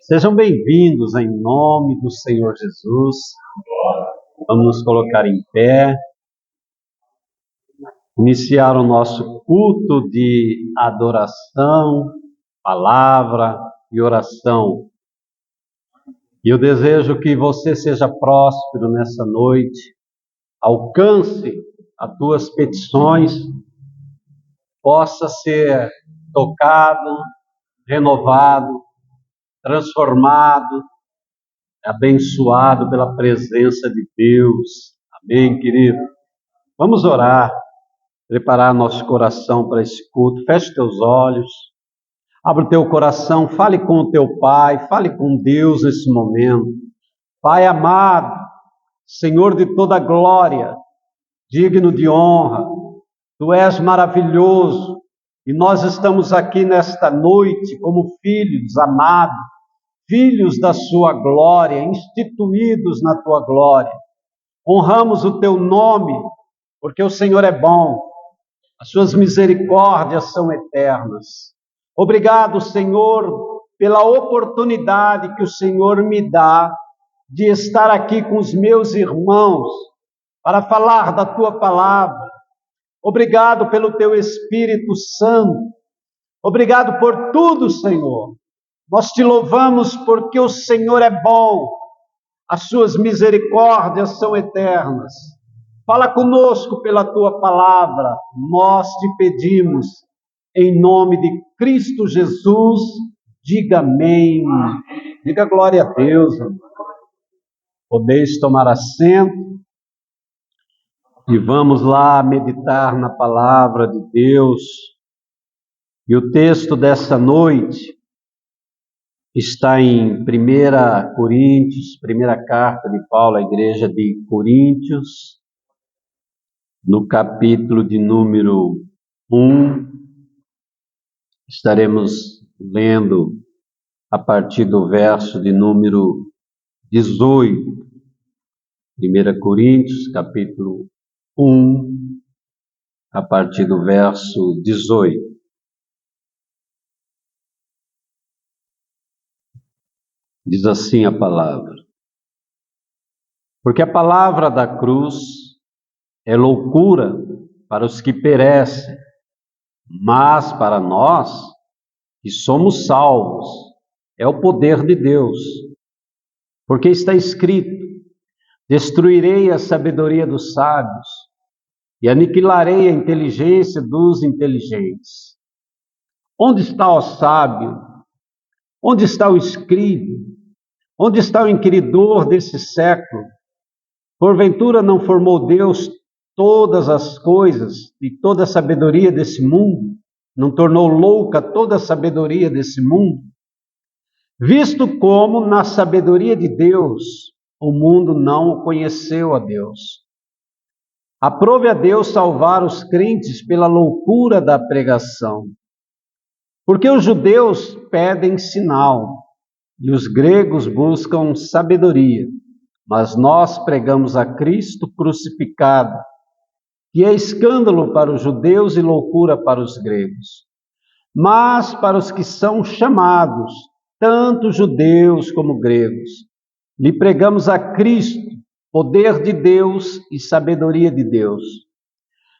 Sejam bem-vindos em nome do Senhor Jesus. Vamos nos colocar em pé, iniciar o nosso culto de adoração, palavra e oração. E eu desejo que você seja próspero nessa noite, alcance as tuas petições, possa ser tocado, renovado, transformado, abençoado pela presença de Deus. Amém, querido? Vamos orar, preparar nosso coração para esse culto. Feche teus olhos, abre o teu coração, fale com o teu Pai, fale com Deus nesse momento. Pai amado, Senhor de toda glória, digno de honra, Tu és maravilhoso, e nós estamos aqui nesta noite como filhos amados, filhos da Sua glória, instituídos na Tua glória. Honramos o Teu nome, porque o Senhor é bom, as Suas misericórdias são eternas. Obrigado, Senhor, pela oportunidade que o Senhor me dá de estar aqui com os meus irmãos para falar da Tua palavra. Obrigado pelo Teu Espírito Santo. Obrigado por tudo, Senhor. Nós Te louvamos porque o Senhor é bom. As Suas misericórdias são eternas. Fala conosco pela Tua palavra. Nós Te pedimos, em nome de Cristo Jesus, diga amém. Diga glória a Deus. Podeis tomar assento. E vamos lá meditar na palavra de Deus. E o texto dessa noite está em 1 Coríntios, primeira carta de Paulo à igreja de Coríntios, no capítulo de número 1. Estaremos lendo a partir do verso de número 18. 1 Coríntios, capítulo 1, a partir do verso 18. Diz assim a palavra: porque a palavra da cruz é loucura para os que perecem, mas para nós que somos salvos é o poder de Deus. Porque está escrito: destruirei a sabedoria dos sábios e aniquilarei a inteligência dos inteligentes. Onde está o sábio? Onde está o escriba? Onde está o inquiridor desse século? Porventura não formou Deus todas as coisas e toda a sabedoria desse mundo? Não tornou louca toda a sabedoria desse mundo? Visto como, na sabedoria de Deus, o mundo não conheceu a Deus. Aprove a Deus salvar os crentes pela loucura da pregação. Porque os judeus pedem sinal e os gregos buscam sabedoria, mas nós pregamos a Cristo crucificado, que é escândalo para os judeus e loucura para os gregos. Mas para os que são chamados, tanto judeus como gregos, lhe pregamos a Cristo, poder de Deus e sabedoria de Deus.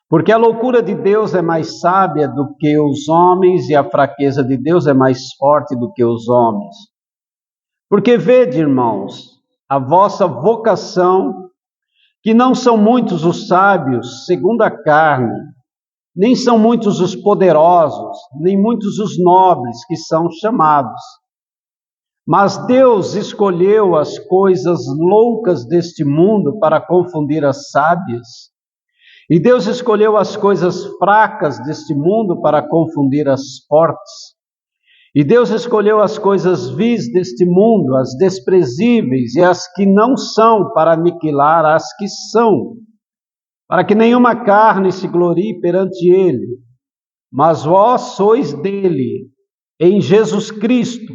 Porque a loucura de Deus é mais sábia do que os homens e a fraqueza de Deus é mais forte do que os homens. Porque vede, irmãos, a vossa vocação, que não são muitos os sábios segundo a carne, nem são muitos os poderosos, nem muitos os nobres que são chamados. Mas Deus escolheu as coisas loucas deste mundo para confundir as sábias, e Deus escolheu as coisas fracas deste mundo para confundir as fortes. E Deus escolheu as coisas vis deste mundo, as desprezíveis e as que não são, para aniquilar as que são, para que nenhuma carne se glorie perante Ele. Mas vós sois dele, em Jesus Cristo,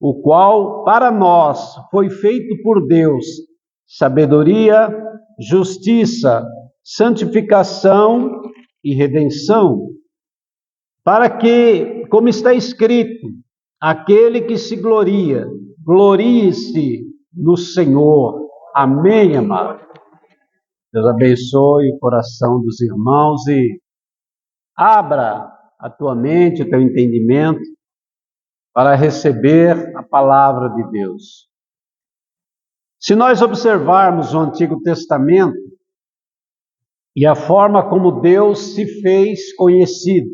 o qual para nós foi feito por Deus sabedoria, justiça, santificação e redenção, para que, como está escrito, aquele que se gloria, glorie-se no Senhor. Amém, amado? Deus abençoe o coração dos irmãos e abra a tua mente, o teu entendimento, para receber a palavra de Deus. Se nós observarmos o Antigo Testamento e a forma como Deus se fez conhecido,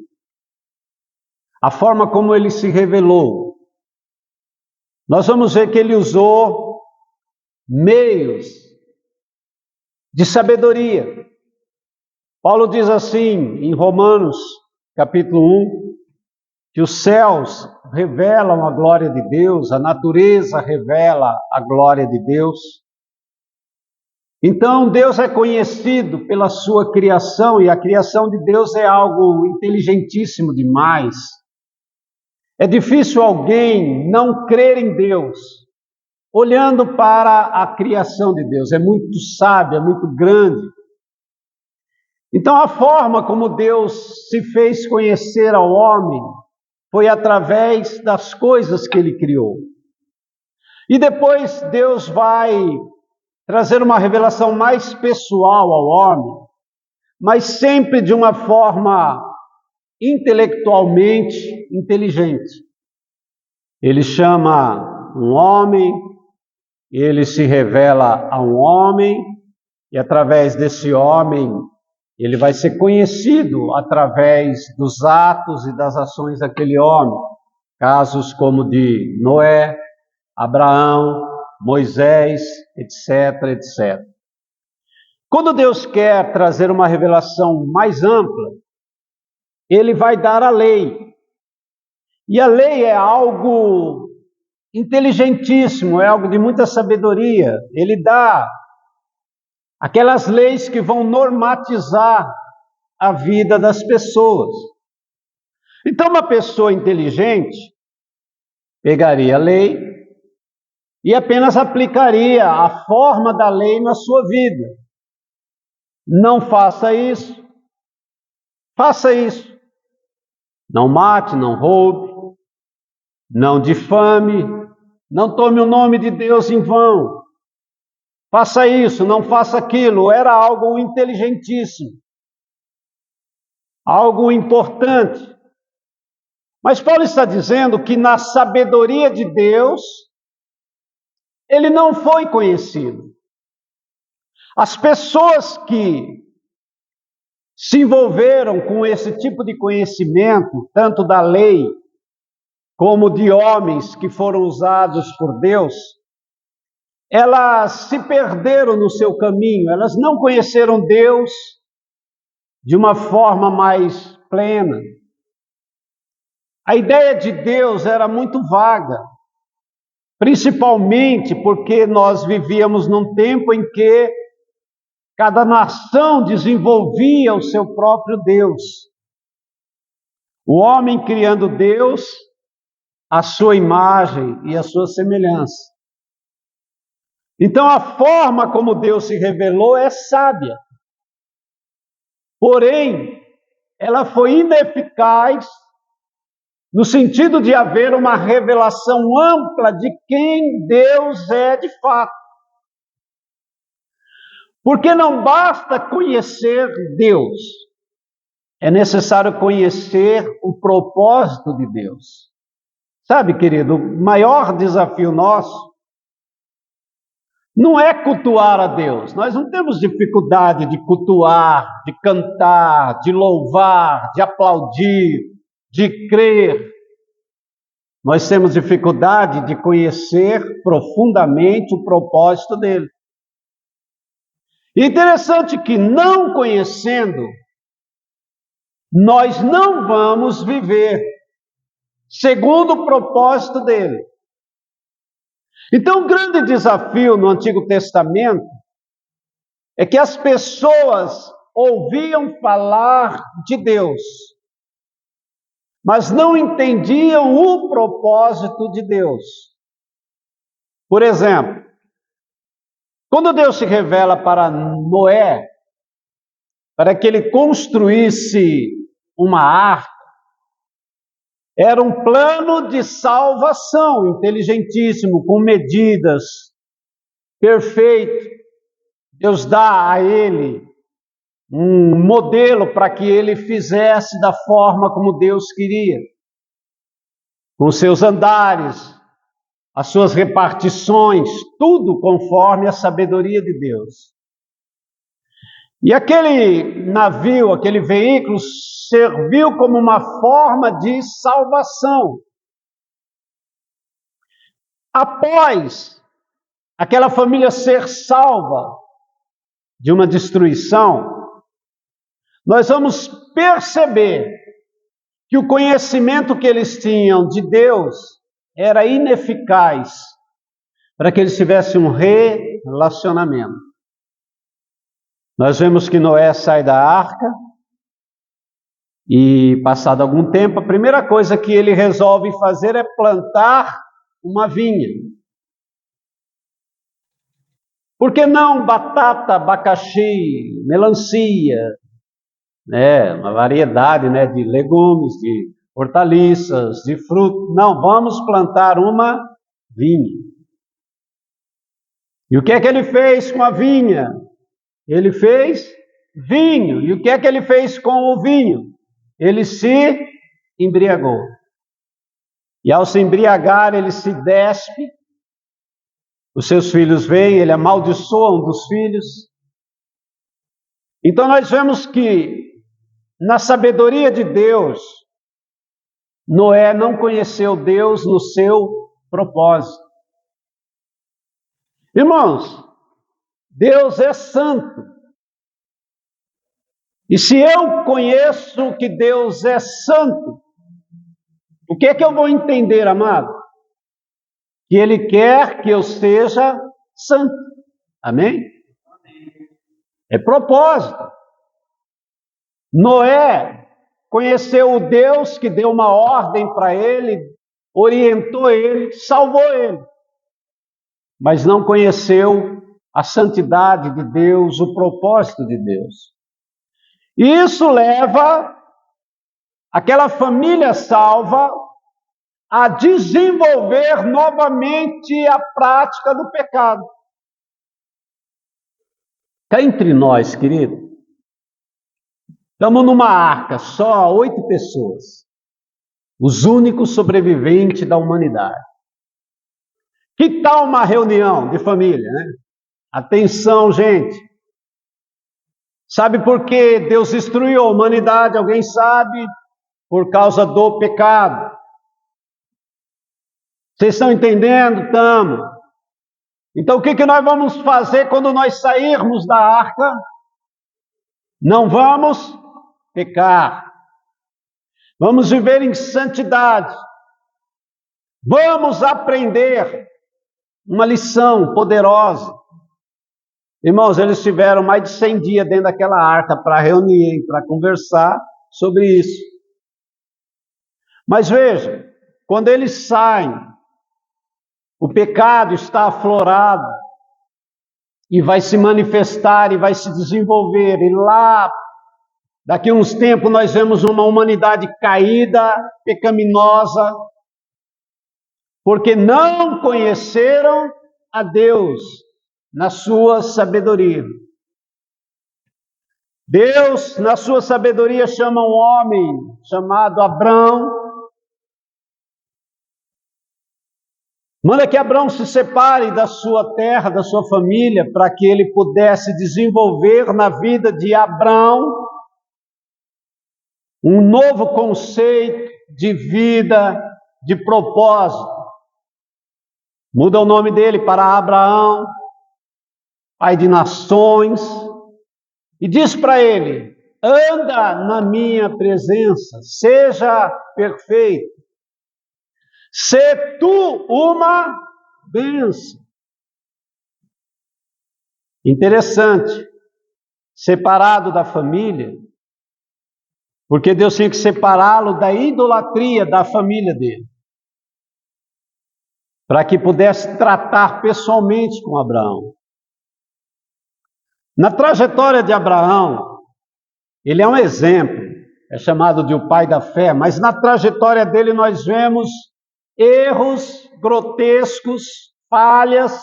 a forma como Ele se revelou, nós vamos ver que Ele usou meios de sabedoria. Paulo diz assim em Romanos, capítulo 1, que os céus revelam a glória de Deus, a natureza revela a glória de Deus. Então, Deus é conhecido pela sua criação, e a criação de Deus é algo inteligentíssimo demais. É difícil alguém não crer em Deus, olhando para a criação de Deus. É muito sábia, é muito grande. Então, a forma como Deus se fez conhecer ao homem foi através das coisas que Ele criou. E depois Deus vai trazer uma revelação mais pessoal ao homem, mas sempre de uma forma intelectualmente inteligente. Ele chama um homem, ele se revela a um homem, e através desse homem, ele vai ser conhecido através dos atos e das ações daquele homem. Casos como de Noé, Abraão, Moisés, etc, etc. Quando Deus quer trazer uma revelação mais ampla, Ele vai dar a lei. E a lei é algo inteligentíssimo, é algo de muita sabedoria. Ele dá aquelas leis que vão normatizar a vida das pessoas. Então, uma pessoa inteligente pegaria a lei e apenas aplicaria a forma da lei na sua vida. Não faça isso, faça isso. Não mate, não roube, não difame, não tome o nome de Deus em vão. Faça isso, não faça aquilo. Era algo inteligentíssimo, algo importante. Mas Paulo está dizendo que na sabedoria de Deus, ele não foi conhecido. As pessoas que se envolveram com esse tipo de conhecimento, tanto da lei como de homens que foram usados por Deus, elas se perderam no seu caminho, elas não conheceram Deus de uma forma mais plena. A ideia de Deus era muito vaga, principalmente porque nós vivíamos num tempo em que cada nação desenvolvia o seu próprio Deus. O homem criando Deus, a sua imagem e a sua semelhança. Então a forma como Deus se revelou é sábia. Porém, ela foi ineficaz no sentido de haver uma revelação ampla de quem Deus é de fato. Porque não basta conhecer Deus, é necessário conhecer o propósito de Deus. Sabe, querido, o maior desafio nosso não é cultuar a Deus. Nós não temos dificuldade de cultuar, de cantar, de louvar, de aplaudir, de crer. Nós temos dificuldade de conhecer profundamente o propósito dele. Interessante que, não conhecendo, nós não vamos viver segundo o propósito dele. Então, o grande desafio no Antigo Testamento é que as pessoas ouviam falar de Deus, mas não entendiam o propósito de Deus. Por exemplo, quando Deus se revela para Noé, para que ele construísse uma arca, Era um plano de salvação inteligentíssimo, com medidas, perfeito. Deus dá a ele um modelo para que ele fizesse da forma como Deus queria, com seus andares, as suas repartições, tudo conforme a sabedoria de Deus. E aquele navio, aquele veículo, serviu como uma forma de salvação. Após aquela família ser salva de uma destruição, nós vamos perceber que o conhecimento que eles tinham de Deus era ineficaz para que eles tivessem um relacionamento. Nós vemos que Noé sai da arca e, passado algum tempo, a primeira coisa que ele resolve fazer é plantar uma vinha. Por que não batata, abacaxi, melancia, uma variedade, de legumes, de hortaliças, de frutos? Não, vamos plantar uma vinha. E o que é que ele fez com a vinha? Ele fez vinho. E o que é que ele fez com o vinho? Ele se embriagou. E ao se embriagar, ele se despe. Os seus filhos vêm, ele amaldiçoa um dos filhos. Então nós vemos que, na sabedoria de Deus, Noé não conheceu Deus no seu propósito. Irmãos, Deus é santo. E se eu conheço que Deus é santo, o que é que eu vou entender, amado? Que Ele quer que eu seja santo. Amém? É propósito. Noé conheceu o Deus que deu uma ordem para ele, orientou ele, salvou ele. Mas não conheceu a santidade de Deus, o propósito de Deus. Isso leva aquela família salva a desenvolver novamente a prática do pecado. Cá entre nós, querido, estamos numa arca, só 8 pessoas, os únicos sobreviventes da humanidade. Que tal uma reunião de família, Atenção, gente. Sabe por que Deus destruiu a humanidade? Alguém sabe? Por causa do pecado. Vocês estão entendendo? Estamos. Então o que nós vamos fazer quando nós sairmos da arca? Não vamos pecar. Vamos viver em santidade. Vamos aprender uma lição poderosa. Irmãos, eles tiveram mais de 100 dias dentro daquela arca para reunir, para conversar sobre isso. Mas veja, quando eles saem, o pecado está aflorado e vai se manifestar e vai se desenvolver. E lá, daqui a uns tempos, nós vemos uma humanidade caída, pecaminosa, porque não conheceram a Deus na sua sabedoria. Deus, na sua sabedoria, chama um homem chamado Abrão. Manda que Abrão se separe da sua terra, da sua família, para que ele pudesse desenvolver na vida de Abrão um novo conceito de vida, de propósito. Muda o nome dele para Abraão, pai de nações, e diz para ele: anda na minha presença, seja perfeito, sê tu uma bênção. Interessante, separado da família, porque Deus tinha que separá-lo da idolatria da família dele, para que pudesse tratar pessoalmente com Abraão. Na trajetória de Abraão, ele é um exemplo. é chamado de o pai da fé, mas na trajetória dele nós vemos erros grotescos, falhas,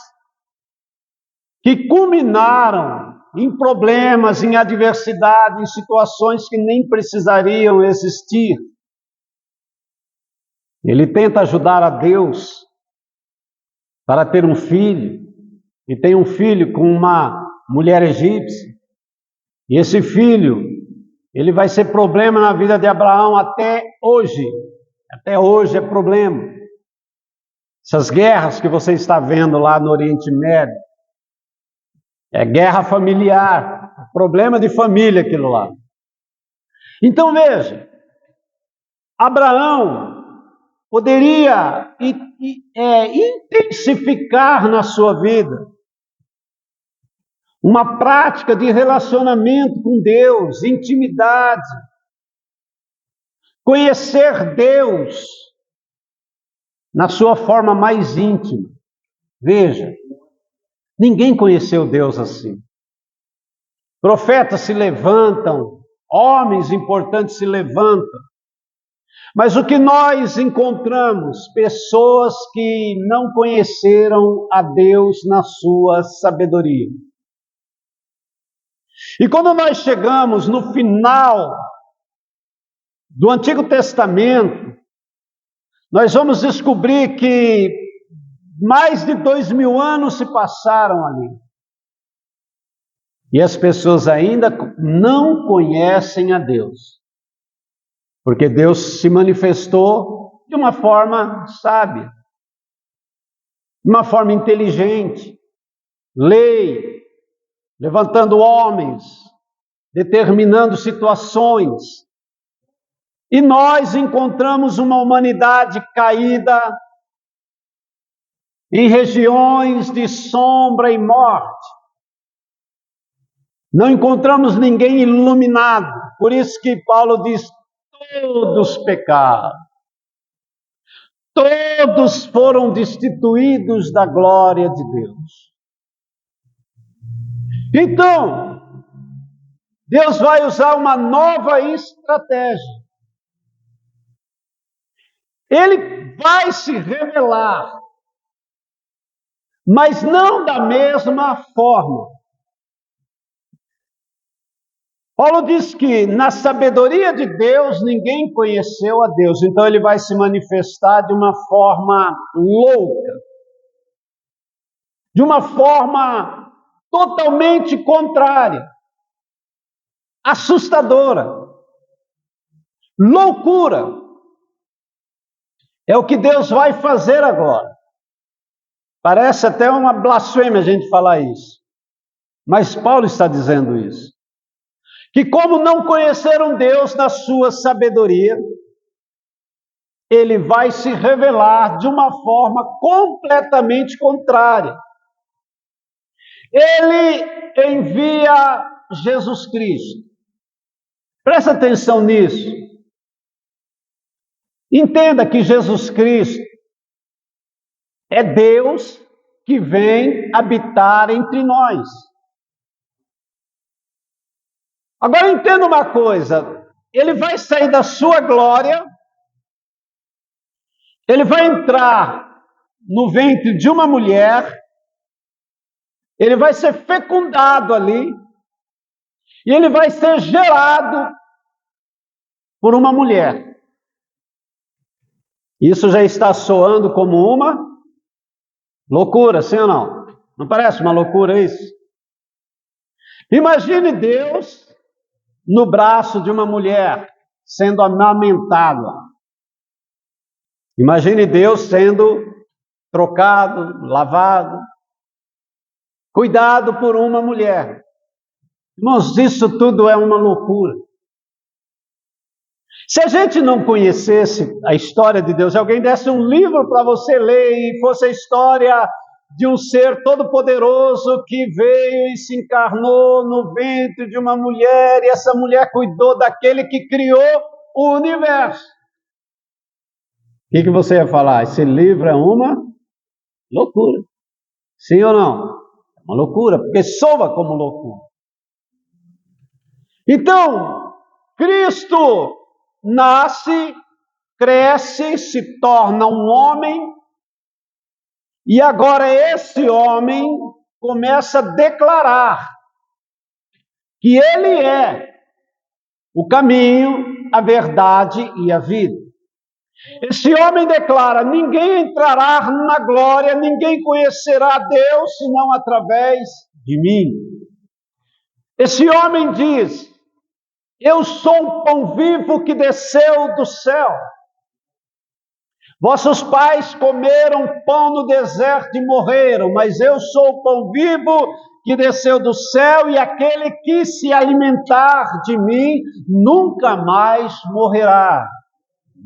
que culminaram em problemas, em adversidade, em situações que nem precisariam existir. Ele tenta ajudar a Deus para ter um filho, e tem um filho com uma mulher egípcia, e esse filho, ele vai ser problema na vida de Abraão até hoje é problema. Essas guerras que você está vendo lá no Oriente Médio, é guerra familiar, problema de família aquilo lá. Então veja, Abraão poderia intensificar na sua vida uma prática de relacionamento com Deus, intimidade, conhecer Deus na sua forma mais íntima. Veja, ninguém conheceu Deus assim. Profetas se levantam, homens importantes se levantam, mas o que nós encontramos? Pessoas que não conheceram a Deus na sua sabedoria. E quando nós chegamos no final do Antigo Testamento, nós vamos descobrir que mais de 2000 anos se passaram ali. E as pessoas ainda não conhecem a Deus. Porque Deus se manifestou de uma forma sábia, de uma forma inteligente, lei, levantando homens, determinando situações. E nós encontramos uma humanidade caída em regiões de sombra e morte. Não encontramos ninguém iluminado. Por isso que Paulo diz: todos pecaram. Todos foram destituídos da glória de Deus. Então, Deus vai usar uma nova estratégia. Ele vai se revelar, mas não da mesma forma. Paulo diz que na sabedoria de Deus ninguém conheceu a Deus, então ele vai se manifestar de uma forma louca, de uma forma totalmente contrária, assustadora, loucura. É o que Deus vai fazer agora. Parece até uma blasfêmia a gente falar isso, mas Paulo está dizendo isso. Que como não conheceram Deus na sua sabedoria, Ele vai se revelar de uma forma completamente contrária. Ele envia Jesus Cristo. Presta atenção nisso. Entenda que Jesus Cristo é Deus que vem habitar entre nós. Agora entenda uma coisa, ele vai sair da sua glória, ele vai entrar no ventre de uma mulher, ele vai ser fecundado ali, e ele vai ser gerado por uma mulher. Isso já está soando como uma loucura, sim ou não? Não parece uma loucura isso? Imagine Deus no braço de uma mulher, sendo amamentada. Imagine Deus sendo trocado, lavado, cuidado por uma mulher. Irmãos, isso tudo é uma loucura. Se a gente não conhecesse a história de Deus, alguém desse um livro para você ler e fosse a história de um ser todo-poderoso que veio e se encarnou no ventre de uma mulher, e essa mulher cuidou daquele que criou o universo. O que você ia falar? Esse livro é uma loucura. Sim ou não? É uma loucura, porque soa como loucura. Então, Cristo nasce, cresce, se torna um homem, e agora esse homem começa a declarar que ele é o caminho, a verdade e a vida. Esse homem declara: ninguém entrará na glória, ninguém conhecerá Deus senão através de mim. Esse homem diz: eu sou o pão vivo que desceu do céu. Vossos pais comeram pão no deserto e morreram, mas eu sou o pão vivo que desceu do céu, e aquele que se alimentar de mim nunca mais morrerá.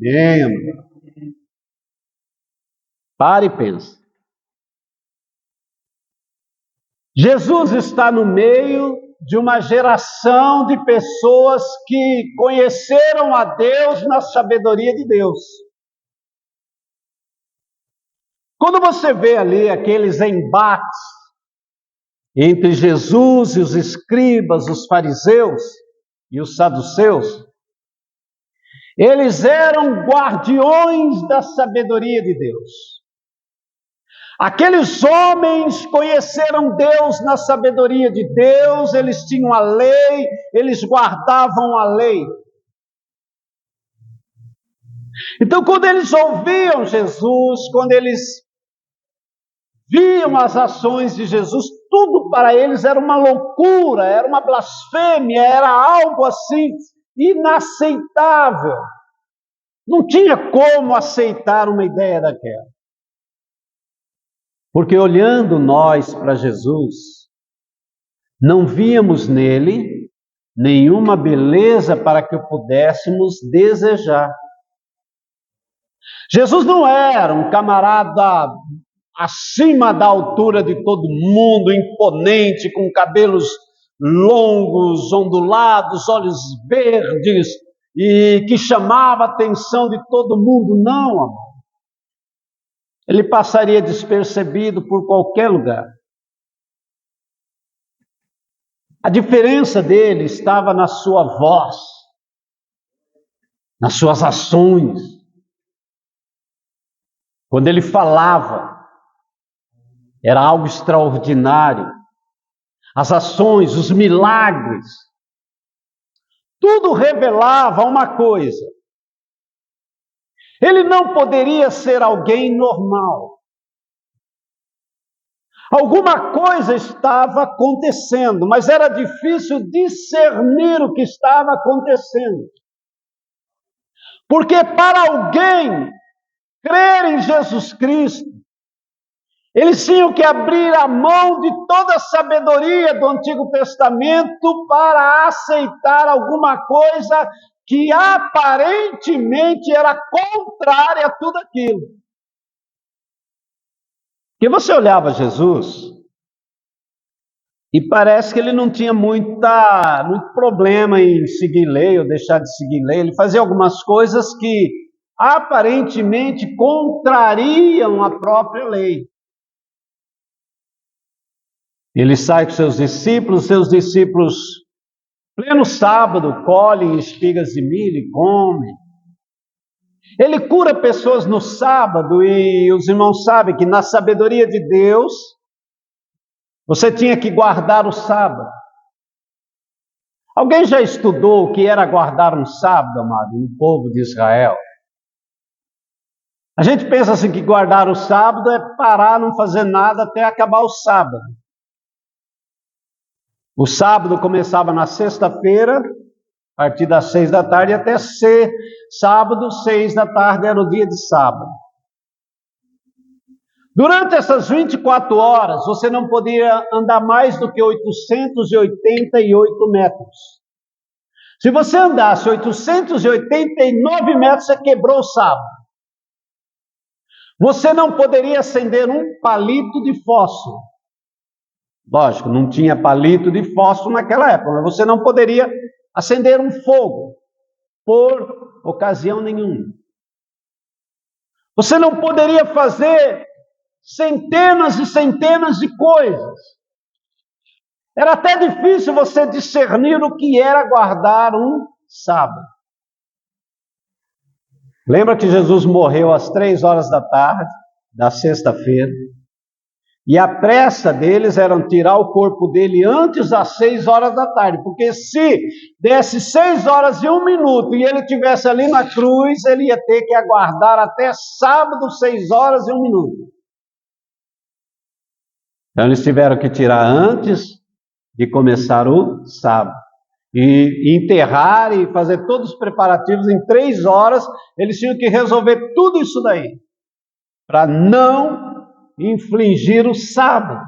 Lembra? Pare e pense. Jesus está no meio de uma geração de pessoas que conheceram a Deus na sabedoria de Deus. Quando você vê ali aqueles embates entre Jesus e os escribas, os fariseus e os saduceus, eles eram guardiões da sabedoria de Deus. Aqueles homens conheceram Deus na sabedoria de Deus, eles tinham a lei, eles guardavam a lei. Então, quando eles ouviam Jesus, quando eles viam as ações de Jesus, tudo para eles era uma loucura, era uma blasfêmia, era algo assim inaceitável. Não tinha como aceitar uma ideia daquela. Porque olhando nós para Jesus, não víamos nele nenhuma beleza para que o pudéssemos desejar. Jesus não era um camarada acima da altura de todo mundo, imponente, com cabelos longos, ondulados, olhos verdes, e que chamava a atenção de todo mundo. Não, amor. Ele passaria despercebido por qualquer lugar. A diferença dele estava na sua voz, nas suas ações. Quando ele falava, era algo extraordinário. As ações, os milagres, tudo revelava uma coisa: ele não poderia ser alguém normal. Alguma coisa estava acontecendo, mas era difícil discernir o que estava acontecendo. Porque para alguém crer em Jesus Cristo, eles tinham que abrir a mão de toda a sabedoria do Antigo Testamento para aceitar alguma coisa que aparentemente era contrária a tudo aquilo. Porque você olhava Jesus e parece que ele não tinha muito problema em seguir lei ou deixar de seguir lei. Ele fazia algumas coisas que aparentemente contrariam a própria lei. Ele sai com seus discípulos, pleno sábado, colhem espigas de milho e comem. Ele cura pessoas no sábado, e os irmãos sabem que na sabedoria de Deus, você tinha que guardar o sábado. Alguém já estudou o que era guardar um sábado, amado, no povo de Israel? A gente pensa assim que guardar o sábado é parar, não fazer nada até acabar o sábado. O sábado começava na sexta-feira, a partir das 6 da tarde, até sábado, 6 da tarde, era o dia de sábado. Durante essas 24 horas, você não podia andar mais do que 888 metros. Se você andasse 889 metros, você quebrou o sábado. Você não poderia acender um palito de fósforo. Lógico, não tinha palito de fósforo naquela época, mas você não poderia acender um fogo por ocasião nenhuma. Você não poderia fazer centenas e centenas de coisas. Era até difícil você discernir o que era guardar um sábado. Lembra que Jesus morreu às 3 horas da tarde, da sexta-feira? E a pressa deles era tirar o corpo dele antes das 6 horas da tarde, porque se desse 6 horas e 1 minuto e ele estivesse ali na cruz, ele ia ter que aguardar até sábado, 6 horas e 1 minuto. Então eles tiveram que tirar antes de começar o sábado. E enterrar e fazer todos os preparativos em 3 horas, eles tinham que resolver tudo isso daí, para não infligir o sábado.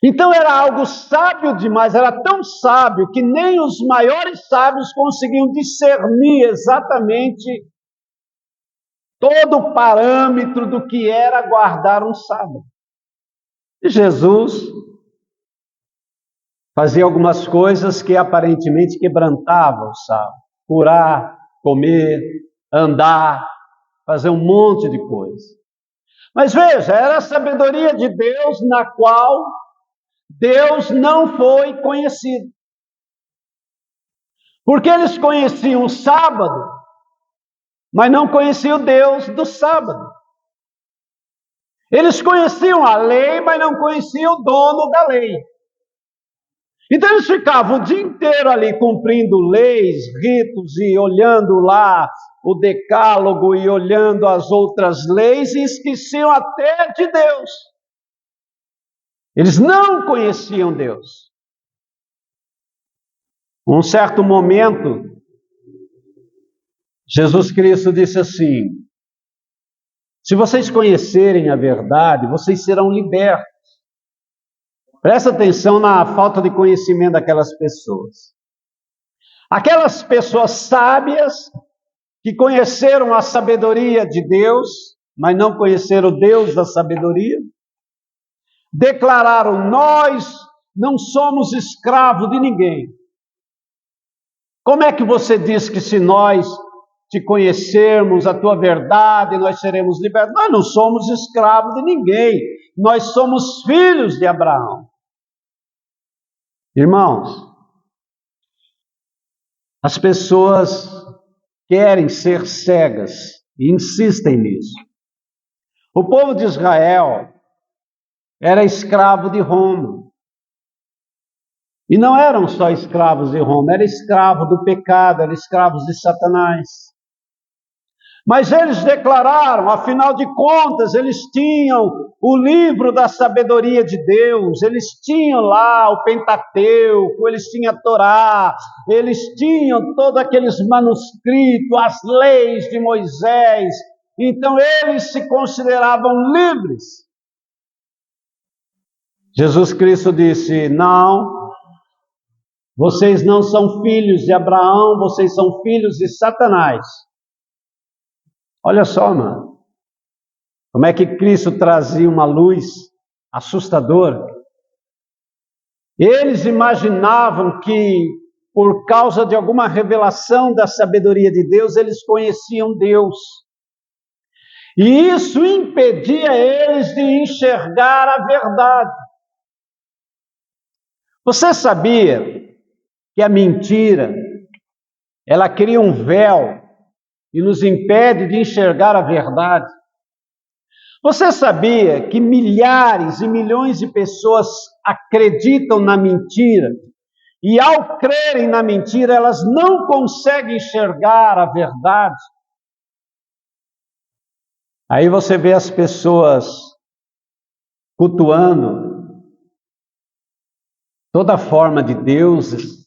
Então era algo sábio demais, era tão sábio que nem os maiores sábios conseguiam discernir exatamente todo o parâmetro do que era guardar um sábado. E Jesus fazia algumas coisas que aparentemente quebrantavam o sábado: curar, comer, andar, fazer um monte de coisa. Mas veja, era a sabedoria de Deus na qual Deus não foi conhecido. Porque eles conheciam o sábado, mas não conheciam o Deus do sábado. Eles conheciam a lei, mas não conheciam o dono da lei. Então eles ficavam o dia inteiro ali cumprindo leis, ritos e olhando lá o decálogo e olhando as outras leis e esqueciam até de Deus. Eles não conheciam Deus. Um certo momento, Jesus Cristo disse assim: se vocês conhecerem a verdade, vocês serão libertos. Presta atenção na falta de conhecimento daquelas pessoas. Aquelas pessoas sábias que conheceram a sabedoria de Deus, mas não conheceram o Deus da sabedoria, declararam: nós não somos escravos de ninguém. Como é que você diz que se nós te conhecermos a tua verdade, nós seremos libertos? Nós não somos escravos de ninguém, nós somos filhos de Abraão. Irmãos, as pessoas querem ser cegas e insistem nisso. O povo de Israel era escravo de Roma. E não eram só escravos de Roma, era escravo do pecado, eram escravos de Satanás. Mas eles declararam, afinal de contas, eles tinham o livro da sabedoria de Deus, eles tinham lá o Pentateuco, eles tinham a Torá, eles tinham todos aqueles manuscritos, as leis de Moisés, então eles se consideravam livres. Jesus Cristo disse: não, vocês não são filhos de Abraão, vocês são filhos de Satanás. Olha só, mano, como é que Cristo trazia uma luz assustadora. Eles imaginavam que, por causa de alguma revelação da sabedoria de Deus, eles conheciam Deus. E isso impedia eles de enxergar a verdade. Você sabia que a mentira, ela cria um véu e nos impede de enxergar a verdade? Você sabia que milhares e milhões de pessoas acreditam na mentira e, ao crerem na mentira, elas não conseguem enxergar a verdade? Aí você vê as pessoas cultuando toda forma de deuses,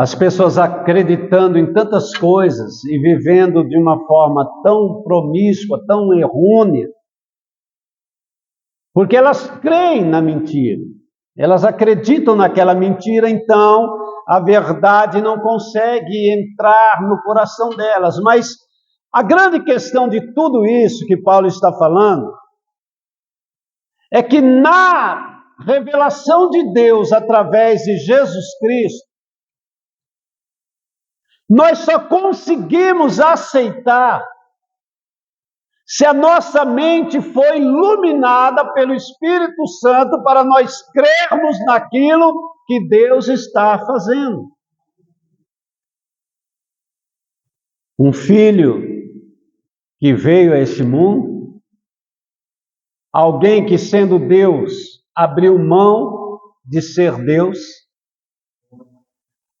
as pessoas acreditando em tantas coisas e vivendo de uma forma tão promíscua, tão errônea, porque elas creem na mentira, elas acreditam naquela mentira, então a verdade não consegue entrar no coração delas. Mas a grande questão de tudo isso que Paulo está falando é que na revelação de Deus através de Jesus Cristo, nós só conseguimos aceitar se a nossa mente foi iluminada pelo Espírito Santo para nós crermos naquilo que Deus está fazendo. Um filho que veio a esse mundo, alguém que, sendo Deus, abriu mão de ser Deus,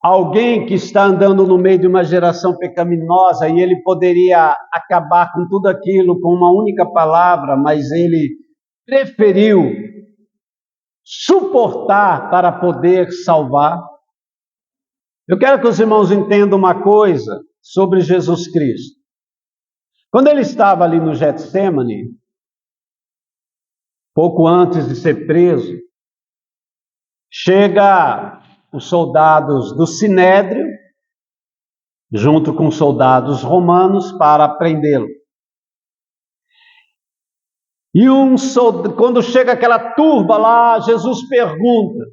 alguém que está andando no meio de uma geração pecaminosa e ele poderia acabar com tudo aquilo com uma única palavra, mas ele preferiu suportar para poder salvar. Eu quero que os irmãos entendam uma coisa sobre Jesus Cristo. Quando ele estava ali no Getsêmani, pouco antes de ser preso, chega os soldados do Sinédrio, junto com soldados romanos, para prendê-lo. E quando chega aquela turba lá, Jesus pergunta: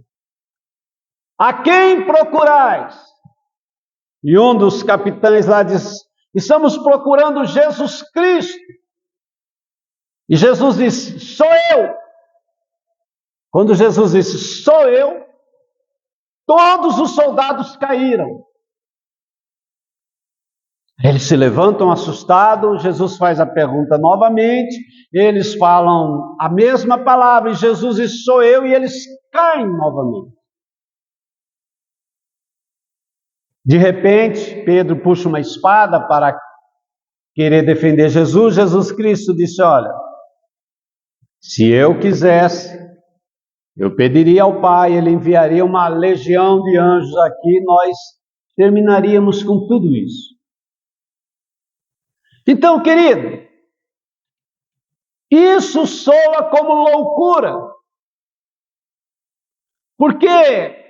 a quem procurais? E um dos capitães lá diz: estamos procurando Jesus Cristo. E Jesus disse: sou eu. Quando Jesus disse: sou eu, todos os soldados caíram. Eles se levantam assustados, Jesus faz a pergunta novamente, eles falam a mesma palavra, e Jesus diz: sou eu, e eles caem novamente. De repente, Pedro puxa uma espada para querer defender Jesus. Jesus Cristo disse: olha, se eu quisesse, eu pediria ao Pai, Ele enviaria uma legião de anjos aqui, nós terminaríamos com tudo isso. Então, querido, isso soa como loucura, porque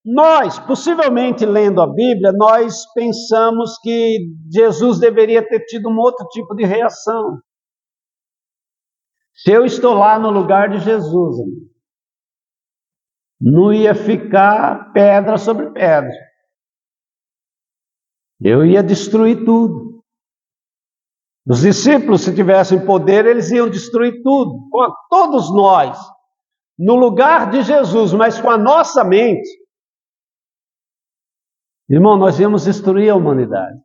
nós, possivelmente lendo a Bíblia, nós pensamos que Jesus deveria ter tido um outro tipo de reação. Se eu estou lá no lugar de Jesus, não ia ficar pedra sobre pedra. Eu ia destruir tudo. Os discípulos, se tivessem poder, eles iam destruir tudo. Todos nós, no lugar de Jesus, mas com a nossa mente, irmão, nós íamos destruir a humanidade.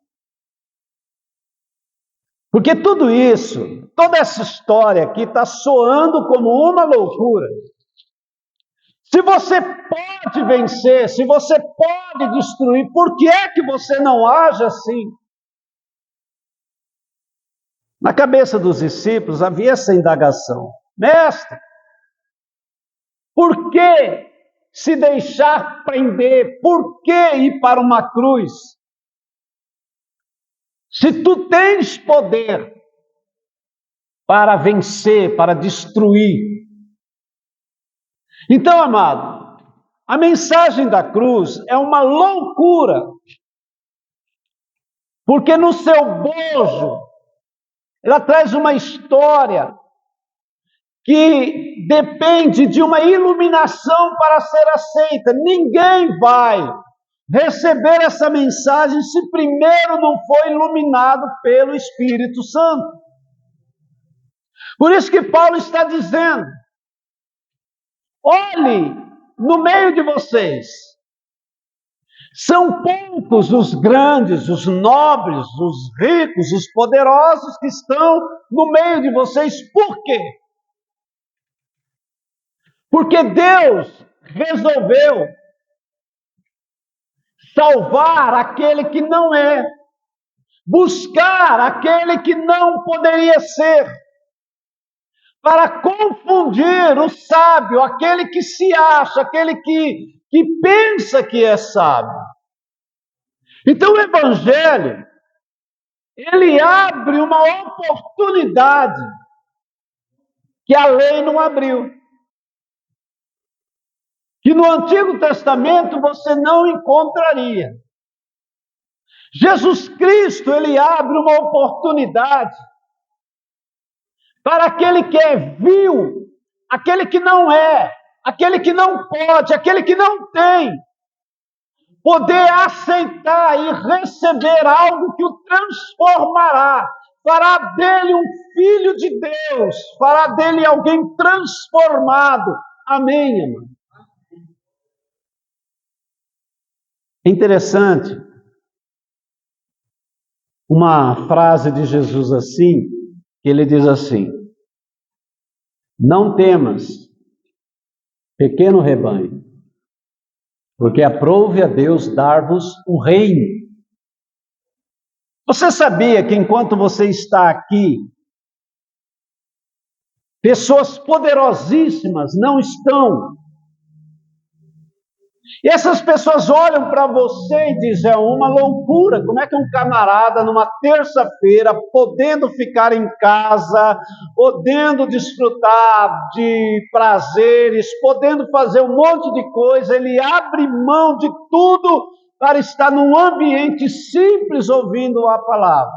Porque tudo isso, toda essa história aqui está soando como uma loucura. Se você pode vencer, se você pode destruir, por que é que você não age assim? Na cabeça dos discípulos havia essa indagação: mestre, por que se deixar prender? Por que ir para uma cruz? Se tu tens poder para vencer, para destruir. Então, amado, a mensagem da cruz é uma loucura, porque no seu bojo ela traz uma história que depende de uma iluminação para ser aceita. Ninguém vai receber essa mensagem se primeiro não for iluminado pelo Espírito Santo. Por isso que Paulo está dizendo: olhe no meio de vocês, são poucos os grandes, os nobres, os ricos, os poderosos que estão no meio de vocês. Por quê? Porque Deus resolveu salvar aquele que não é, buscar aquele que não poderia ser, para confundir o sábio, aquele que se acha, aquele que pensa que é sábio. Então o Evangelho, ele abre uma oportunidade que a lei não abriu. Que no Antigo Testamento você não encontraria. Jesus Cristo, ele abre uma oportunidade para aquele que é vil, aquele que não é, aquele que não pode, aquele que não tem, poder aceitar e receber algo que o transformará, fará dele um filho de Deus, fará dele alguém transformado. Amém, irmão? É interessante. uma frase de Jesus assim, que ele diz assim: não temas, pequeno rebanho, porque aprouve a Deus dar-vos o reino. Você sabia que enquanto você está aqui, pessoas poderosíssimas não estão? E essas pessoas olham para você e dizem: é uma loucura, como é que um camarada numa terça-feira, podendo ficar em casa, podendo desfrutar de prazeres, podendo fazer um monte de coisa, ele abre mão de tudo para estar num ambiente simples ouvindo a palavra?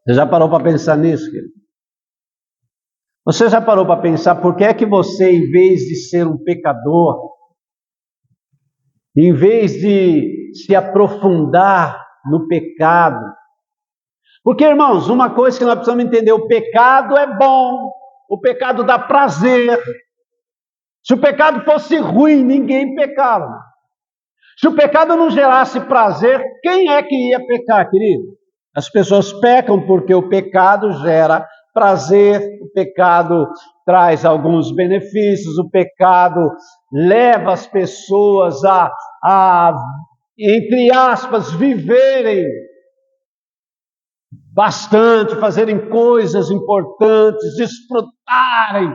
Você já parou para pensar nisso, querido? Você já parou para pensar por que é que você, em vez de ser um pecador, em vez de se aprofundar no pecado? Porque, irmãos, uma coisa que nós precisamos entender: o pecado é bom, o pecado dá prazer. Se o pecado fosse ruim, ninguém pecava. Se o pecado não gerasse prazer, quem é que ia pecar, querido? As pessoas pecam porque o pecado gera prazer, o pecado traz alguns benefícios, o pecado leva as pessoas a, entre aspas, viverem bastante, fazerem coisas importantes, desfrutarem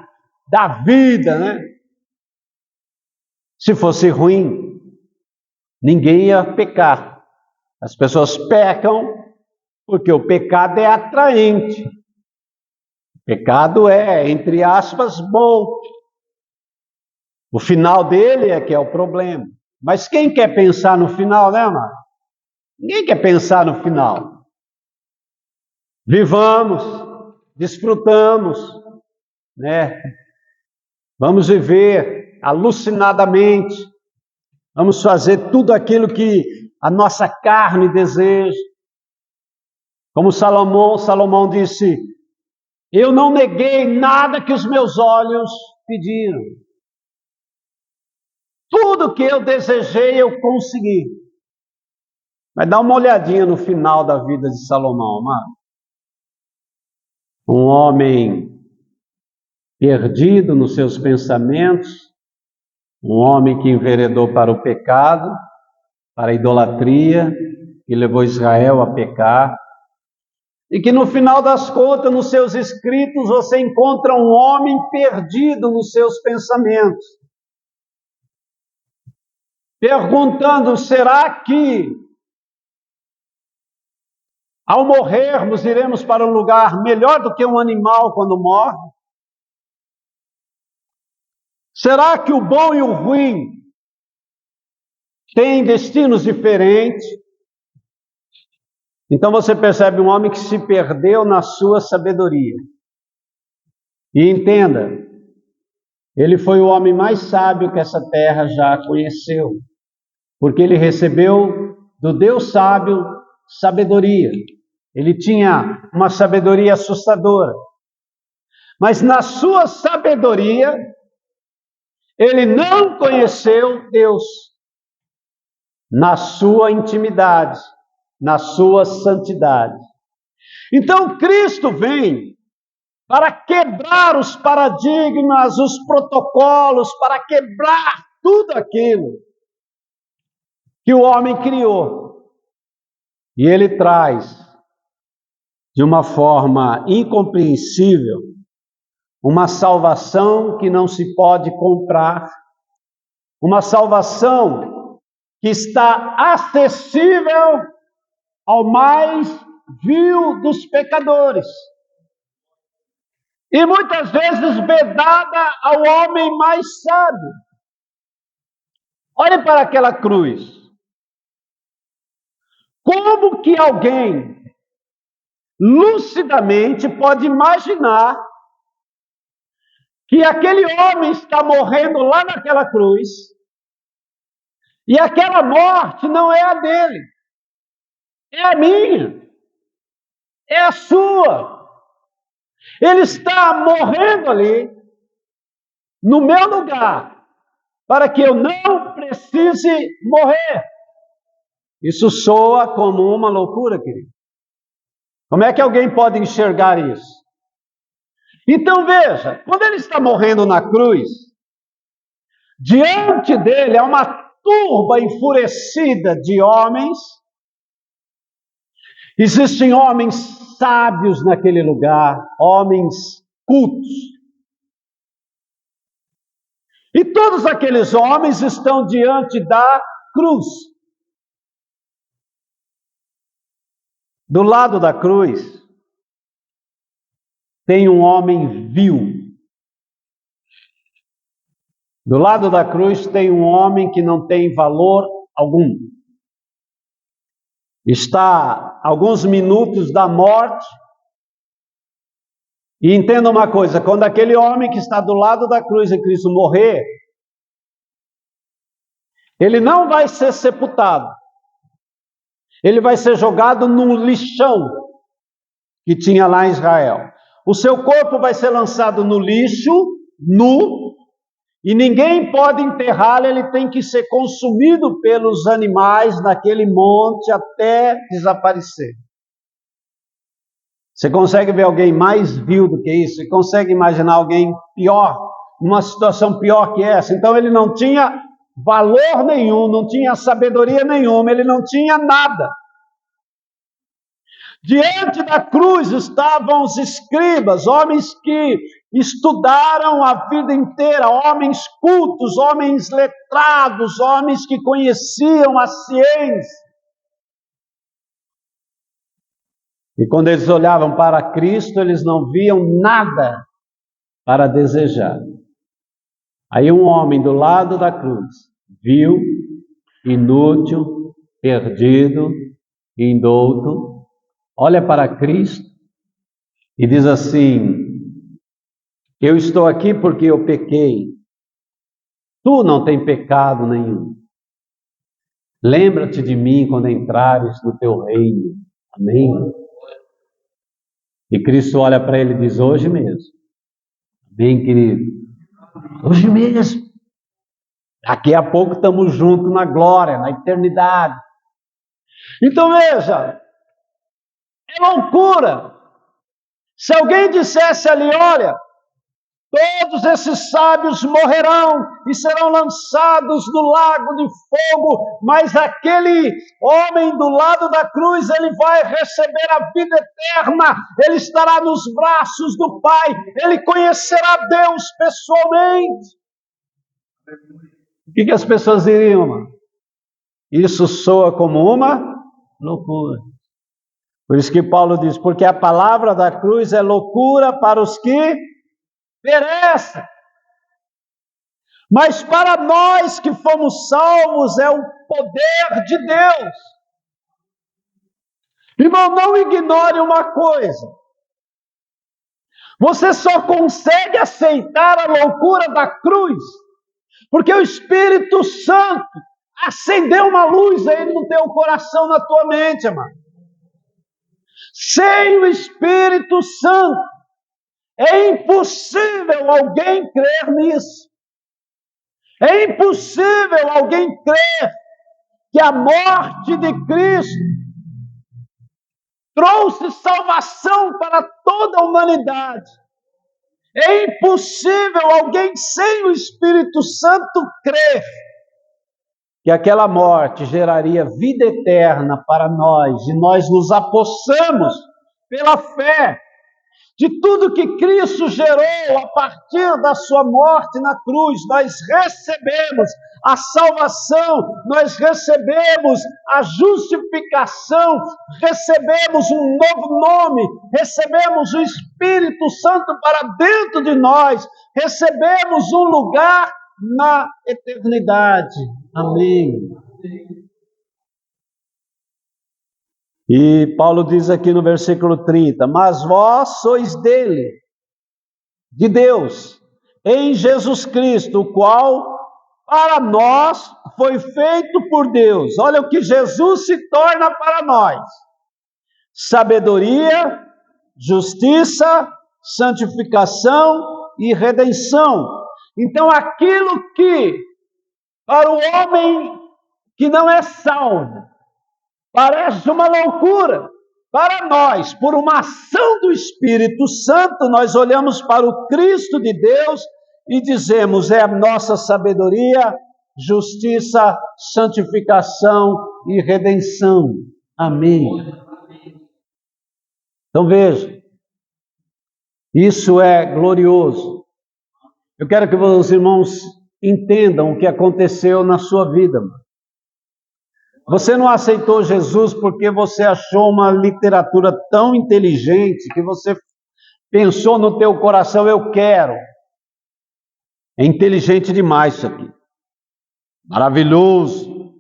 da vida, né? Se fosse ruim, ninguém ia pecar. As pessoas pecam porque o pecado é atraente. O pecado é, entre aspas, bom. O final dele é que é o problema. Mas quem quer pensar no final, né, amado? Ninguém quer pensar no final. Vivamos, desfrutamos, né? Vamos viver alucinadamente. Vamos fazer tudo aquilo que a nossa carne deseja. Como Salomão disse: eu não neguei nada que os meus olhos pediram. Tudo que eu desejei, eu consegui. Mas dá uma olhadinha no final da vida de Salomão, amado. Um homem perdido nos seus pensamentos, um homem que enveredou para o pecado, para a idolatria, que levou Israel a pecar, e que no final das contas, nos seus escritos, você encontra um homem perdido nos seus pensamentos, perguntando: será que ao morrermos iremos para um lugar melhor do que um animal quando morre? Será que o bom e o ruim têm destinos diferentes? Então você percebe um homem que se perdeu na sua sabedoria. E entenda, ele foi o homem mais sábio que essa terra já conheceu, porque ele recebeu do Deus sábio sabedoria. Ele tinha uma sabedoria assustadora. Mas na sua sabedoria, ele não conheceu Deus. Na sua intimidade, na sua santidade. Então Cristo vem para quebrar os paradigmas, os protocolos, para quebrar tudo aquilo que o homem criou. E ele traz, de uma forma incompreensível, uma salvação que não se pode comprar, uma salvação que está acessível ao mais vil dos pecadores. E muitas vezes vedada ao homem mais sábio. Olhe para aquela cruz. Como que alguém lucidamente pode imaginar que aquele homem está morrendo lá naquela cruz e aquela morte não é a dele, é a minha, é a sua. Ele está morrendo ali, no meu lugar, para que eu não precise morrer. Isso soa como uma loucura, querido. Como é que alguém pode enxergar isso? Então veja, quando ele está morrendo na cruz, diante dele há uma turba enfurecida de homens. Existem homens sábios naquele lugar, homens cultos. E todos aqueles homens estão diante da cruz. Do lado da cruz, tem um homem vil. Do lado da cruz tem um homem que não tem valor algum. Está a alguns minutos da morte. E entenda uma coisa, quando aquele homem que está do lado da cruz de Cristo morrer, ele não vai ser sepultado. Ele vai ser jogado num lixão que tinha lá em Israel. O seu corpo vai ser lançado no lixo, nu, e ninguém pode enterrá-lo, ele tem que ser consumido pelos animais naquele monte até desaparecer. Você consegue ver alguém mais vil do que isso? Você consegue imaginar alguém pior, numa situação pior que essa? Então ele não tinha valor nenhum, não tinha sabedoria nenhuma, ele não tinha nada. Diante da cruz estavam os escribas, homens que estudaram a vida inteira, homens cultos, homens letrados, homens que conheciam a ciência. E quando eles olhavam para Cristo, eles não viam nada para desejar. Aí um homem do lado da cruz, vil, inútil, perdido, indouto, olha para Cristo e diz assim: eu estou aqui porque eu pequei. Tu não tens pecado nenhum. Lembra-te de mim quando entrares no teu reino. Amém? E Cristo olha para ele e diz: hoje mesmo. Amém, querido? Hoje mesmo. Daqui a pouco estamos juntos na glória, na eternidade. Então veja, é loucura. Se alguém dissesse ali, olha, todos esses sábios morrerão e serão lançados no lago de fogo, mas aquele homem do lado da cruz, ele vai receber a vida eterna, ele estará nos braços do Pai, ele conhecerá Deus pessoalmente. O que as pessoas diriam, mano? Isso soa como uma loucura. Por isso que Paulo diz, porque a palavra da cruz é loucura para os que perecem. Mas para nós que fomos salvos é o poder de Deus. Irmão, não ignore uma coisa. Você só consegue aceitar a loucura da cruz porque o Espírito Santo acendeu uma luz aí no teu coração, na tua mente, amado. Sem o Espírito Santo, é impossível alguém crer nisso. É impossível alguém crer que a morte de Cristo trouxe salvação para toda a humanidade. É impossível alguém sem o Espírito Santo crer que aquela morte geraria vida eterna para nós, e nós nos apossamos pela fé de tudo que Cristo gerou a partir da sua morte na cruz. Nós recebemos a salvação, nós recebemos a justificação, recebemos um novo nome, recebemos o Espírito Santo para dentro de nós, recebemos um lugar na eternidade. Amém. E Paulo diz aqui no versículo 30, mas vós sois dele, de Deus, em Jesus Cristo, o qual para nós foi feito por Deus. Olha o que Jesus se torna para nós: sabedoria, justiça, santificação e redenção. Então aquilo que para o homem que não é salvo parece uma loucura, Para nós, por uma ação do Espírito Santo, nós olhamos para o Cristo de Deus e dizemos: é a nossa sabedoria, justiça, santificação e redenção. Amém. Então veja, isso é glorioso. Eu quero que os irmãos entendam o que aconteceu na sua vida. Você não aceitou Jesus porque você achou uma literatura tão inteligente que você pensou no teu coração: eu quero. É inteligente demais isso aqui. Maravilhoso.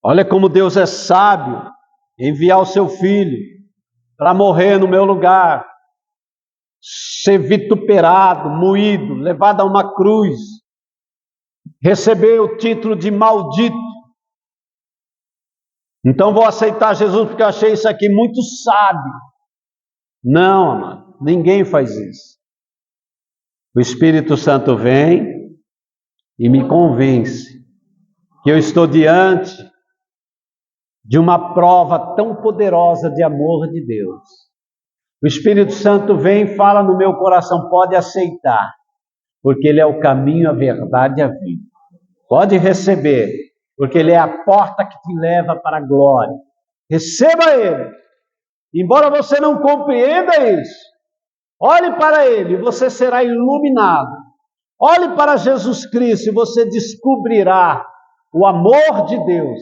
Olha como Deus é sábio, enviar o seu filho para morrer no meu lugar, ser vituperado, moído, levado a uma cruz, receber o título de maldito. Então vou aceitar Jesus porque eu achei isso aqui muito sábio. Não, amado, ninguém faz isso. O Espírito Santo vem e me convence que eu estou diante de uma prova tão poderosa de amor de Deus. O Espírito Santo vem e fala no meu coração: pode aceitar, porque Ele é o caminho, a verdade e a vida. Pode receber, porque Ele é a porta que te leva para a glória. Receba Ele. Embora você não compreenda isso, olhe para Ele e você será iluminado. Olhe para Jesus Cristo e você descobrirá o amor de Deus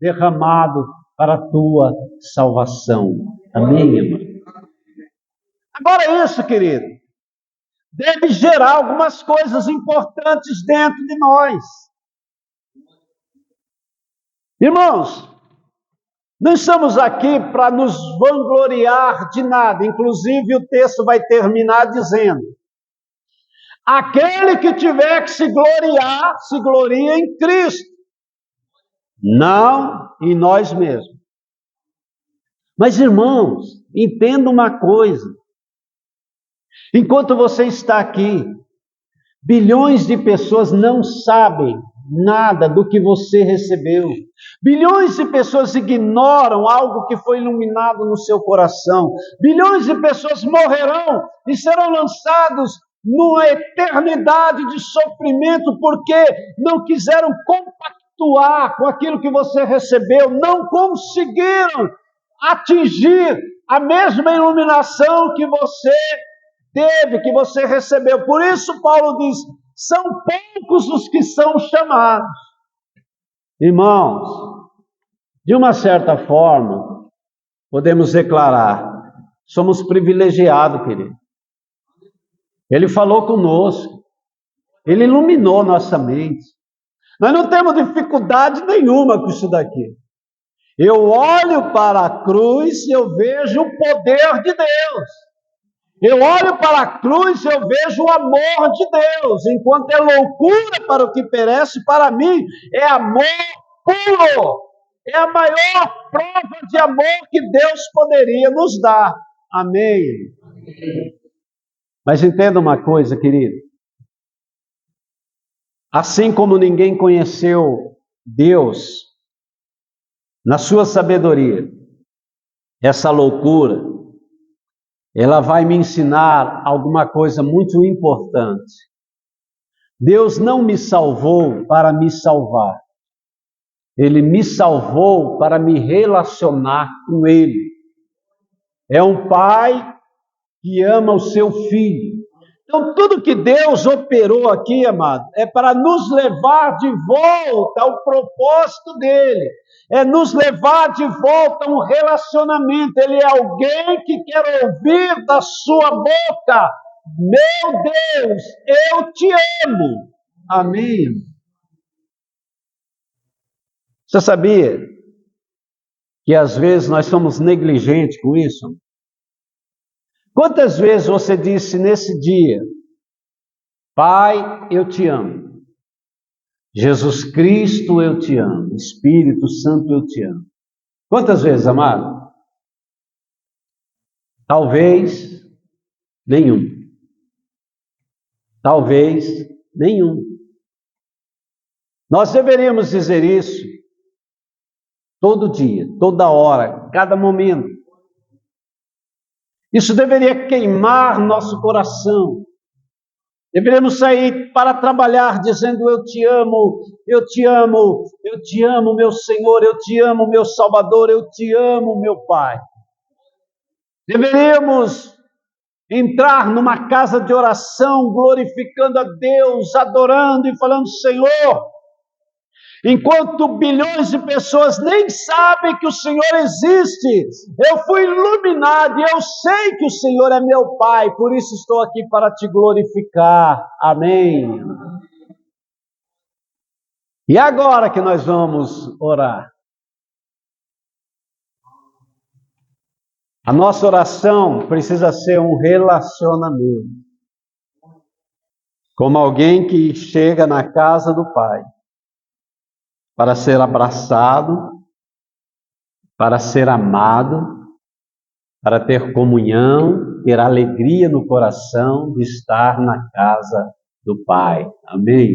derramado para a tua salvação. Amém, irmão? Agora isso, querido, deve gerar algumas coisas importantes dentro de nós. Irmãos, não estamos aqui para nos vangloriar de nada. Inclusive o texto vai terminar dizendo: aquele que tiver que se gloriar, se gloria em Cristo, não em nós mesmos. Mas, irmãos, entenda uma coisa: enquanto você está aqui, bilhões de pessoas não sabem nada do que você recebeu. Bilhões de pessoas ignoram algo que foi iluminado no seu coração. Bilhões de pessoas morrerão e serão lançados numa eternidade de sofrimento porque não quiseram compactuar com aquilo que você recebeu, não conseguiram atingir a mesma iluminação que você teve, que você recebeu. Por isso Paulo diz: são poucos os que são chamados. Irmãos, de uma certa forma, podemos declarar: somos privilegiados, querido. Ele falou conosco, Ele iluminou nossa mente. Nós não temos dificuldade nenhuma com isso daqui. Eu olho para a cruz e eu vejo o poder de Deus. Eu olho para a cruz e eu vejo o amor de Deus. Enquanto é loucura para o que perece, para mim é amor puro. É a maior prova de amor que Deus poderia nos dar. Amém. Mas entenda uma coisa, querido. Assim como ninguém conheceu Deus na sua sabedoria, essa loucura, ela vai me ensinar alguma coisa muito importante. Deus não me salvou para me salvar. Ele me salvou para me relacionar com Ele. É um pai que ama o seu filho. Então, tudo que Deus operou aqui, amado, é para nos levar de volta ao propósito dele. É nos levar de volta a um relacionamento. Ele é alguém que quer ouvir da sua boca: meu Deus, eu te amo. Amém. Você sabia que às vezes nós somos negligentes com isso? Quantas vezes você disse nesse dia: Pai, eu te amo. Jesus Cristo, eu te amo. Espírito Santo, eu te amo. Quantas vezes, amado? Talvez nenhum. Talvez nenhum. Nós deveríamos dizer isso todo dia, toda hora, cada momento. Isso deveria queimar nosso coração. Deveríamos sair para trabalhar dizendo: eu te amo, eu te amo, eu te amo, meu Senhor, eu te amo, meu Salvador, eu te amo, meu Pai. Deveríamos entrar numa casa de oração, glorificando a Deus, adorando e falando: Senhor, enquanto bilhões de pessoas nem sabem que o Senhor existe, eu fui iluminado e eu sei que o Senhor é meu Pai, por isso estou aqui para te glorificar. Amém. E agora que nós vamos orar? A nossa oração precisa ser um relacionamento. Como alguém que chega na casa do Pai para ser abraçado, para ser amado, para ter comunhão, ter alegria no coração de estar na casa do Pai. Amém?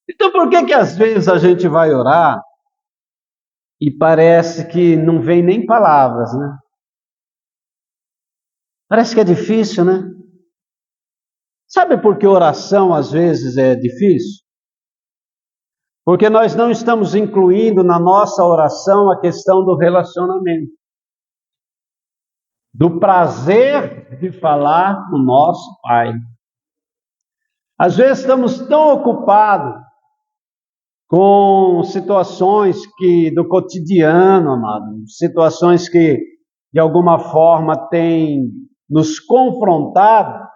Então por que às vezes a gente vai orar e parece que não vem nem palavras, né? Parece que é difícil, né? Sabe por que oração às vezes é difícil? Porque nós não estamos incluindo na nossa oração a questão do relacionamento, do prazer de falar com o nosso Pai. Às vezes estamos tão ocupados com situações do cotidiano, amado, situações que de alguma forma têm nos confrontado,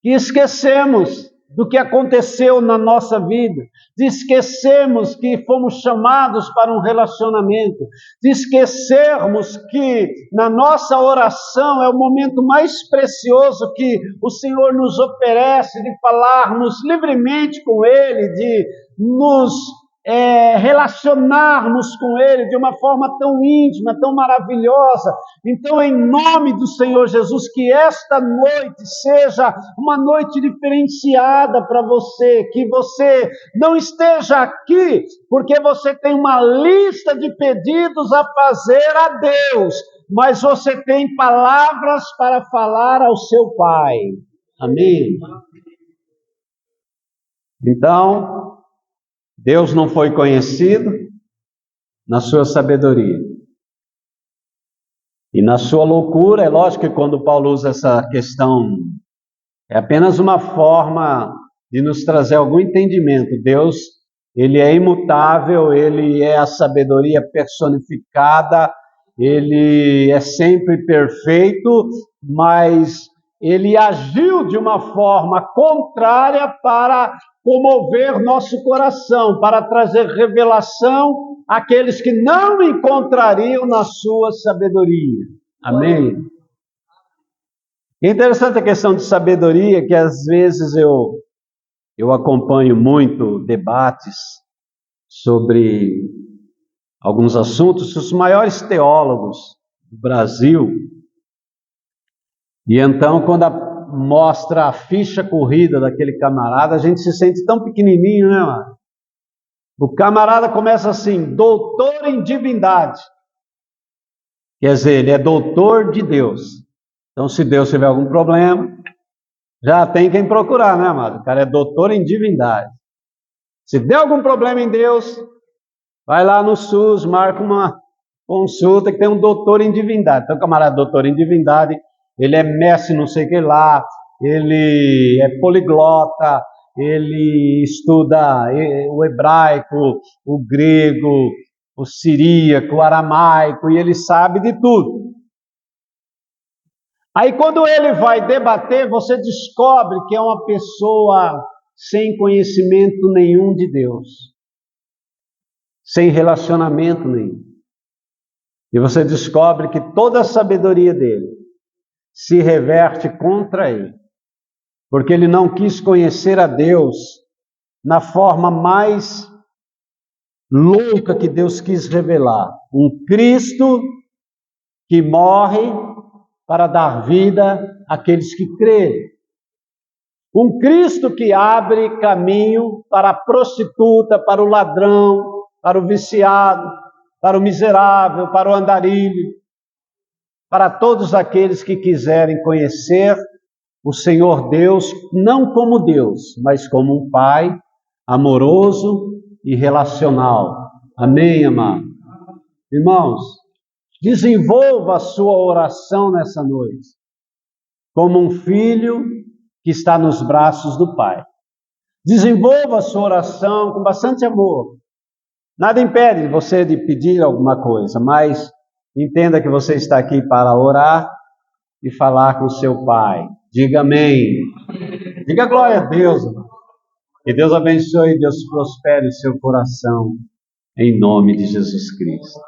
que esquecemos do que aconteceu na nossa vida, de esquecermos que fomos chamados para um relacionamento, de esquecermos que na nossa oração é o momento mais precioso que o Senhor nos oferece, de falarmos livremente com Ele, de nos relacionarmos com Ele de uma forma tão íntima, tão maravilhosa. Então, em nome do Senhor Jesus, que esta noite seja uma noite diferenciada para você, que você não esteja aqui porque você tem uma lista de pedidos a fazer a Deus, mas você tem palavras para falar ao seu Pai. Amém? Então, Deus não foi conhecido na sua sabedoria. E na sua loucura, é lógico que quando Paulo usa essa questão, é apenas uma forma de nos trazer algum entendimento. Deus, Ele é imutável, Ele é a sabedoria personificada, Ele é sempre perfeito, mas Ele agiu de uma forma contrária para comover nosso coração, para trazer revelação àqueles que não encontrariam na sua sabedoria. Amém? É interessante a questão de sabedoria, que às vezes eu acompanho muito debates sobre alguns assuntos, os maiores teólogos do Brasil, e então quando mostra a ficha corrida daquele camarada, a gente se sente tão pequenininho, né, mano? O camarada começa assim: doutor em divindade. Quer dizer, ele é doutor de Deus. Então, se Deus tiver algum problema, já tem quem procurar, né, amado? O cara é doutor em divindade. Se der algum problema em Deus, vai lá no SUS, marca uma consulta que tem um doutor em divindade. Então, o camarada doutor em divindade, ele é mestre não sei o que lá, ele é poliglota, ele estuda o hebraico, o grego, o siríaco, o aramaico, e ele sabe de tudo. Aí quando ele vai debater, você descobre que é uma pessoa sem conhecimento nenhum de Deus, sem relacionamento nenhum. E você descobre que toda a sabedoria dele se reverte contra ele, porque ele não quis conhecer a Deus na forma mais louca que Deus quis revelar. Um Cristo que morre para dar vida àqueles que crerem. Um Cristo que abre caminho para a prostituta, para o ladrão, para o viciado, para o miserável, para o andarilho, para todos aqueles que quiserem conhecer o Senhor Deus, não como Deus, mas como um Pai amoroso e relacional. Amém, amado? Irmãos, desenvolva a sua oração nessa noite, como um filho que está nos braços do Pai. Desenvolva a sua oração com bastante amor. Nada impede você de pedir alguma coisa, mas entenda que você está aqui para orar e falar com seu Pai. Diga amém. Diga glória a Deus, irmão. Que Deus abençoe e Deus prospere o seu coração, em nome de Jesus Cristo.